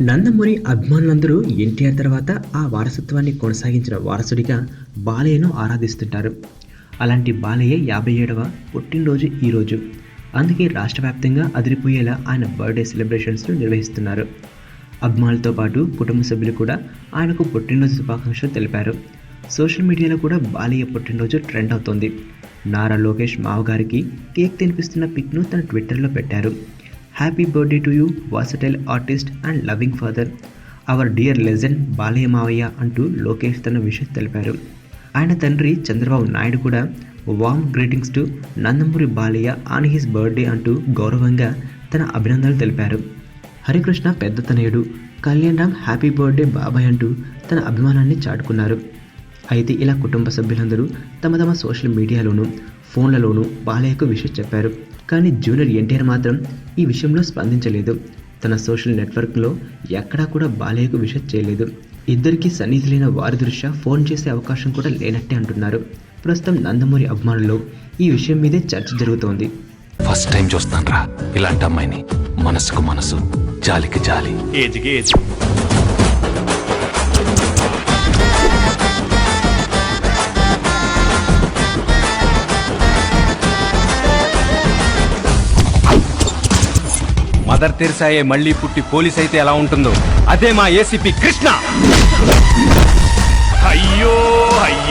నందమూరి అభిమానులందరూ ఎన్టీఆర్ తర్వాత ఆ వారసత్వాన్ని కొనసాగించిన వారసుడిగా బాలయ్యను ఆరాధిస్తుంటారు. అలాంటి బాలయ్య 57వ పుట్టినరోజు ఈరోజు. అందుకే రాష్ట్ర వ్యాప్తంగా అదిరిపోయేలా ఆయన బర్త్డే సెలబ్రేషన్స్ను నిర్వహిస్తున్నారు. అభిమానులతో పాటు కుటుంబ సభ్యులు కూడా ఆయనకు పుట్టినరోజు శుభాకాంక్షలు తెలిపారు. సోషల్ మీడియాలో కూడా బాలయ్య పుట్టినరోజు ట్రెండ్ అవుతోంది. నారా లోకేష్ మావగారికి కేక్ తినిపిస్తున్న పిక్ను తన ట్విట్టర్లో పెట్టారు. Happy birthday to you versatile artist and loving father, our dear legend Balayya మావయ్య అంటూ లోకేష్ తన విషెస్ తెలిపారు. ఆయన తండ్రి చంద్రబాబు నాయుడు కూడా warm greetings to Nandamuri Balayya on his birthday అంటూ గౌరవంగా తన అభినందనలు తెలిపారు. హరికృష్ణ పెద్ద తనయుడు కళ్యాణ్ రామ్ హ్యాపీ బర్త్డే బాబాయ్ అంటూ తన అభిమానాన్ని చాటుకున్నారు. అయితే ఇలా కుటుంబ సభ్యులందరూ తమ తమ సోషల్ మీడియాలోనూ ఫోన్లలోనూ బాలయ్యకు విషెస్ చెప్పారు. కానీ జూనియర్ ఎన్టీఆర్ మాత్రం ఈ విషయంలో స్పందించలేదు. తన సోషల్ నెట్వర్క్లో ఎక్కడా కూడా బాలయ్యకు విషెస్ చేయలేదు. ఇద్దరికీ సన్నిహితులైన వారి దృష్ట్యా ఫోన్ చేసే అవకాశం కూడా లేనట్టే అంటున్నారు. ప్రస్తుతం నందమూరి అభిమానుల్లో ఈ విషయం మీదే చర్చ జరుగుతోంది. ఫస్ట్ టైం చూస్తాను రా ఇలాంటి అమ్మాయిని. మనసుకు మనసు, జాలికి జాలి. ఏజ్కి ఏజ్. మదర్ తెరిసాయే మళ్ళీ పుట్టి పోలీస్ అయితే ఎలా ఉంటుందో అదే మా ఏసీపీ కృష్ణ. అయ్యో అయ్యో.